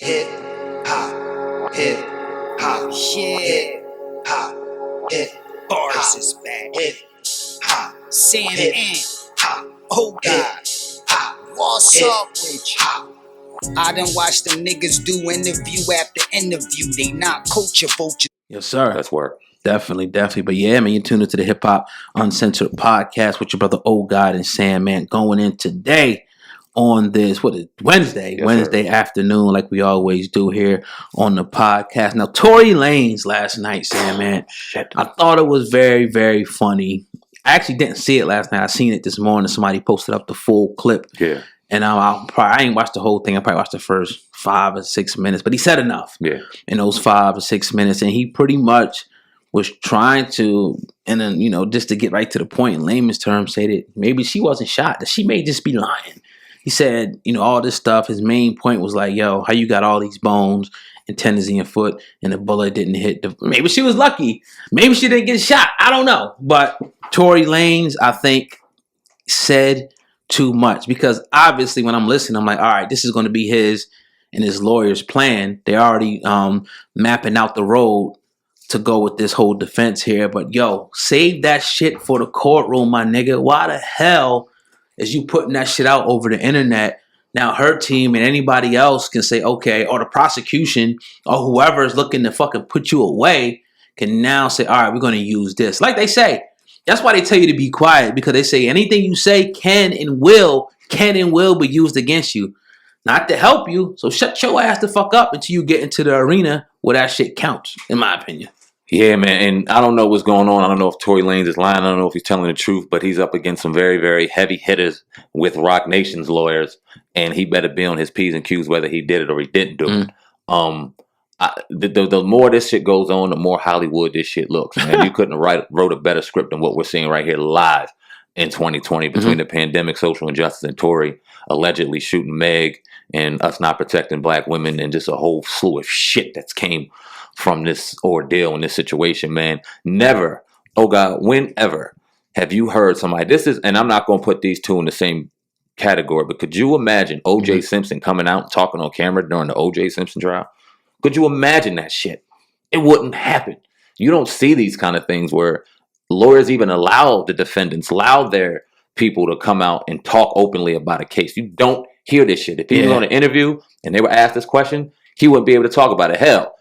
hip hop, hip hop, hip hop, hip Bars is back. hip hop, SamAnt O'God. What's up with you? I done watched them niggas do interview after interview. They not culture vultures. Yes, sir. That's work. Definitely. But yeah, man, you're tuned into the HHu Uncensored Podcast with your brother O'God and SamAnt going in today on this, Wednesday? Yes, Wednesday afternoon, like we always do here on the podcast. Now, Tory Lanez last night, SamAnt. I thought it was very, very funny. I actually didn't see it last night. I seen it this morning. Somebody posted up the full clip. Yeah. And I ain't watched the whole thing. I probably watched the first 5 or 6 minutes. But he said enough in those 5 or 6 minutes. And he pretty much was trying to, and then, just to get right to the point in layman's terms, say that maybe she wasn't shot, that she may just be lying. He said, all this stuff, his main point was like, yo, how you got all these bones and tendons in your foot and the bullet didn't hit maybe she was lucky. Maybe she didn't get shot. I don't know. But Tory Lanez, I think, said too much, because obviously when I'm listening, I'm like, all right, this is going to be his and his lawyer's plan. They're already mapping out the road to go with this whole defense here. But yo, save that shit for the courtroom, my nigga. Why the hell is you putting that shit out over the internet? Now her team and anybody else can say, okay, or the prosecution or whoever is looking to fucking put you away can now say, all right, we're going to use this. Like they say, that's why they tell you to be quiet, because they say anything you say can and will be used against you. Not to help you. So shut your ass the fuck up until you get into the arena where that shit counts, in my opinion. Yeah, man, and I don't know what's going on. I don't know if Tory Lanez is lying. I don't know if he's telling the truth, but he's up against some very, very heavy hitters with Roc Nation's lawyers, and he better be on his P's and Q's whether he did it or he didn't do it. The more this shit goes on, the more Hollywood this shit looks. Man, you couldn't have wrote a better script than what we're seeing right here live in 2020 between the pandemic, social injustice, and Tory allegedly shooting Meg, and us not protecting black women, and just a whole slew of shit that's came from this ordeal and this situation, man. Never, oh God, whenever have you heard somebody, this is, and I'm not going to put these two in the same category, but could you imagine O.J. Simpson coming out and talking on camera during the O.J. Simpson trial? Could you imagine that shit? It wouldn't happen. You don't see these kind of things where lawyers even allow the defendants, allow their people to come out and talk openly about a case. You don't hear this shit. If he was on an interview and they were asked this question, he wouldn't be able to talk about it. Hell,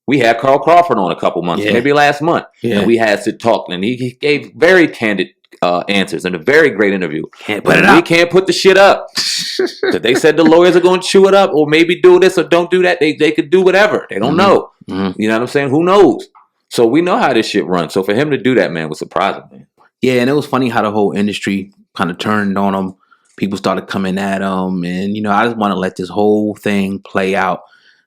we had Carl Crawford on a couple months, maybe last month, and we had to talk, and he gave very candid answers in a very great interview. Can't put the shit up. So they said the lawyers are going to chew it up, or maybe do this or don't do that. They could do whatever. They don't know. You know what I'm saying? Who knows? So we know how this shit runs. So for him to do that, man, was surprising, man. Yeah, and it was funny how the whole industry kind of turned on him. People started coming at him, and I just want to let this whole thing play out,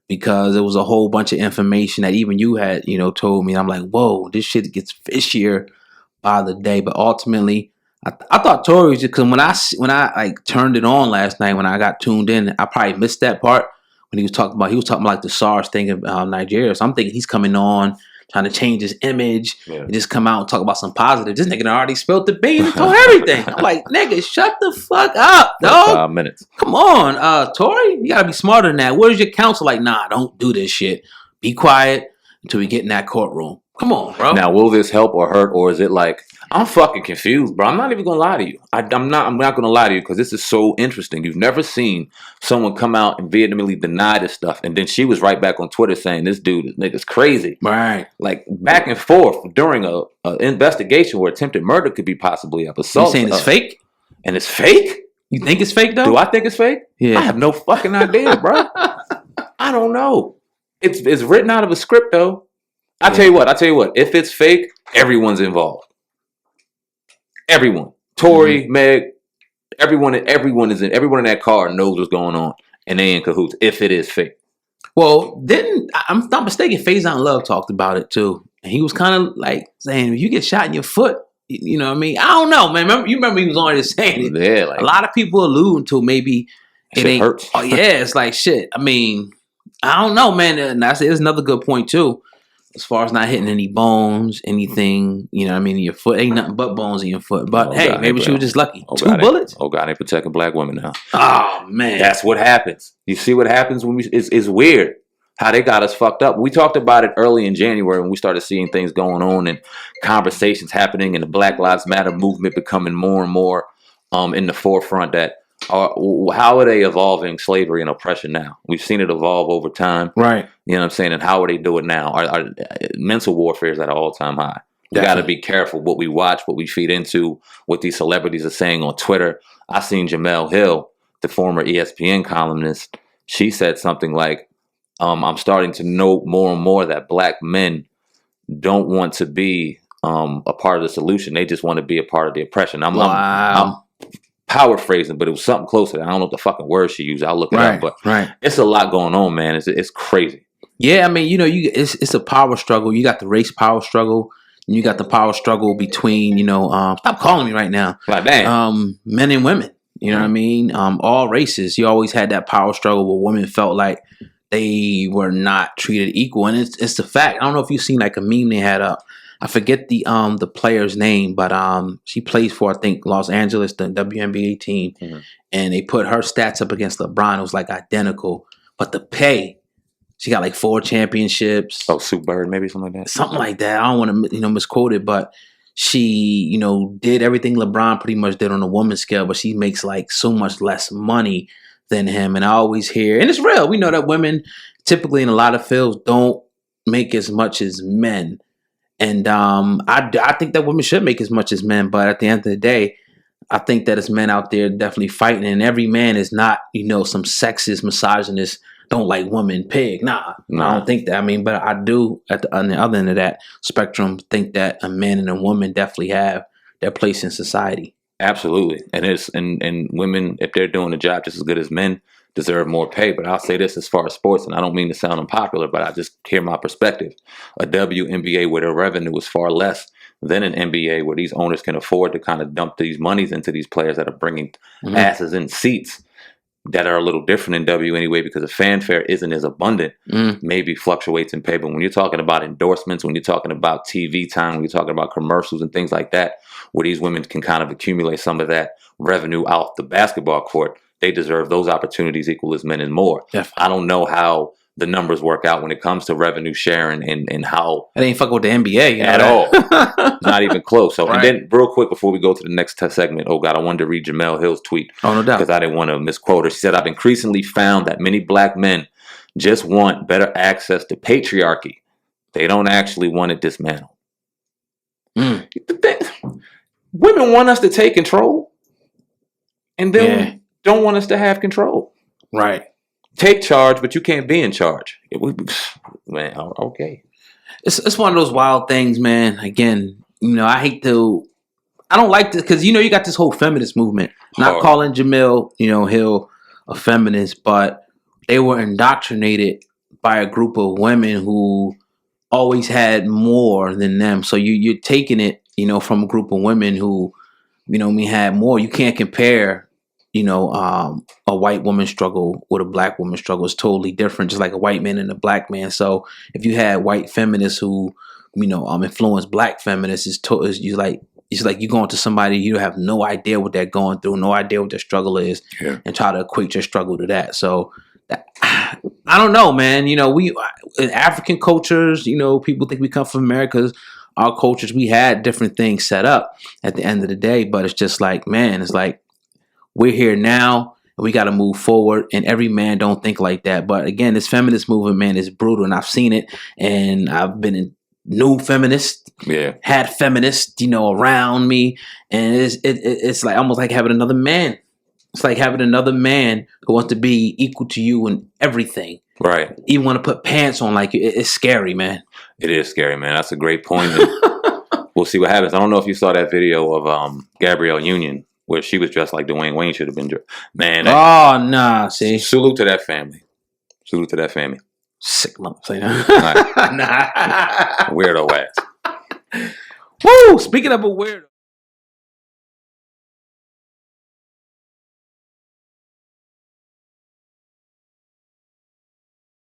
because it was a whole bunch of information that even you had, told me. I'm like, whoa, this shit gets fishier by the day. But ultimately, I thought Tory was just, because when I like turned it on last night, when I got tuned in, I probably missed that part when he was talking about like the SARS thing in Nigeria. So I'm thinking he's coming on trying to change his image and just come out and talk about some positive. This nigga already spilled the beans and told everything. I'm like, nigga, shut the fuck up, dog. 5 minutes. Come on, Tory, you gotta be smarter than that. Where's your counsel? Like, nah, don't do this shit. Be quiet until we get in that courtroom. Come on, bro. Now, will this help or hurt, or is it like, I'm fucking confused, bro. I'm not even gonna lie to you. I'm not gonna lie to you, because this is so interesting. You've never seen someone come out and vehemently deny this stuff, and then she was right back on Twitter saying this nigga's crazy. Right. Like back and forth during a investigation where attempted murder could be possibly up. Assault. You saying it's fake? And it's fake? You think it's fake though? Do I think it's fake? Yeah. I have no fucking idea, bro. I don't know. It's written out of a script though. I tell you what, if it's fake, everyone's involved. Everyone. Tory, Meg, everyone in that car knows what's going on, and they in cahoots if it is fake. Well, I'm not mistaken, Faison Love talked about it too. And he was kind of like saying, if you get shot in your foot, you know what I mean? I don't know, man. Remember he was already saying it. Yeah, like, a lot of people alluding to maybe it ain't hurts. Oh yeah, it's like shit. I mean, I don't know, man. And there's another good point too. as far as not hitting any bones, anything, you know what I mean, in your foot. Ain't nothing but bones in your foot. But hey, God, maybe she was just lucky. Oh, 2 God, bullets? Oh, God, they protecting black women now. Oh, man. That's what happens. You see what happens when it's weird how they got us fucked up. We talked about it early in January when we started seeing things going on and conversations happening and the Black Lives Matter movement becoming more and more in the forefront. That how are they evolving slavery and oppression now? We've seen it evolve over time. Right. You know what I'm saying? And how are they doing now? Our mental warfare is at an all-time high. We got to be careful what we watch, what we feed into, what these celebrities are saying on Twitter. I seen Jemele Hill, the former ESPN columnist. She said something like, I'm starting to know more and more that black men don't want to be a part of the solution. They just want to be a part of the oppression. I'm paraphrasing, but it was something closer. I don't know what the fucking word she used. I'll look it up. But it's a lot going on, man. It's crazy. Yeah, I mean, you know, it's a power struggle. You got the race power struggle. And you got the power struggle between, you know, stop calling me right now. Like, damn. Men and women. You know what I mean? All races. You always had that power struggle where women felt like they were not treated equal. And it's the fact. I don't know if you've seen like a meme they had up. I forget the player's name, but she plays for, I think, Los Angeles, the WNBA team. Mm-hmm. And they put her stats up against LeBron. It was like identical. But the pay, she got like 4 championships. Oh, Sue Bird, maybe something like that. Something like that. I don't want to, misquote it, but she, did everything LeBron pretty much did on a woman's scale, but she makes like so much less money than him. And I always hear, and it's real, we know that women typically in a lot of fields don't make as much as men. And I think that women should make as much as men, but at the end of the day, I think that it's men out there definitely fighting, and every man is not, some sexist, misogynist, don't like women pig. Nah, I don't think that. I mean, but I do on the other end of that spectrum think that a man and a woman definitely have their place in society. Absolutely. And women, if they're doing the job just as good as men, deserve more pay. But I'll say this as far as sports, and I don't mean to sound unpopular, but I just hear my perspective. A WNBA where their revenue is far less than an NBA where these owners can afford to kind of dump these monies into these players that are bringing asses in seats that are a little different in W anyway, because the fanfare isn't as abundant, maybe fluctuates in pay. But when you're talking about endorsements, when you're talking about TV time, when you're talking about commercials and things like that, where these women can kind of accumulate some of that revenue out the basketball court, they deserve those opportunities equal as men and more. Definitely. I don't know how the numbers work out when it comes to revenue sharing and how it ain't fucking with the NBA at all. Not even close. So, right. And then real quick before we go to the next segment, oh God, I wanted to read Jemele Hill's tweet. Oh, no doubt. Because I didn't want to misquote her. She said, I've increasingly found that many black men just want better access to patriarchy. They don't actually want it dismantled. Women want us to take control and then don't want us to have control. Right. Take charge, but you can't be in charge. Man, okay. It's one of those wild things, man. Again, I don't like this because, you got this whole feminist movement. Not calling Jemele, Hill a feminist, but they were indoctrinated by a group of women who always had more than them. So you're taking it, from a group of women who, had more. You can't compare, a white woman struggle with a black woman struggle is totally different, just like a white man and a black man. So if you had white feminists who, influence black feminists, it's like you going to somebody, you have no idea what they're going through, no idea what their struggle is, and try to equate your struggle to that. So I don't know, man. We in African cultures, people think we come from America. Our cultures, we had different things set up at the end of the day, but it's just like, man, it's like we're here now and we got to move forward, and every man don't think like that. But again, this feminist movement, man, is brutal, and I've seen it, and I've been in new feminists, had feminists, around me, and it's like almost like having another man. It's like having another man who wants to be equal to you in everything. Right. Even want to put pants on like you. It's scary, man. It is scary, man. That's a great point. We'll see what happens. I don't know if you saw that video of Gabrielle Union where she was dressed like Dwayne Wayne should have been dressed. Man. See. Salute to that family. Sick motherfucker. Nah. Weirdo ass. Woo! Speaking of a weirdo.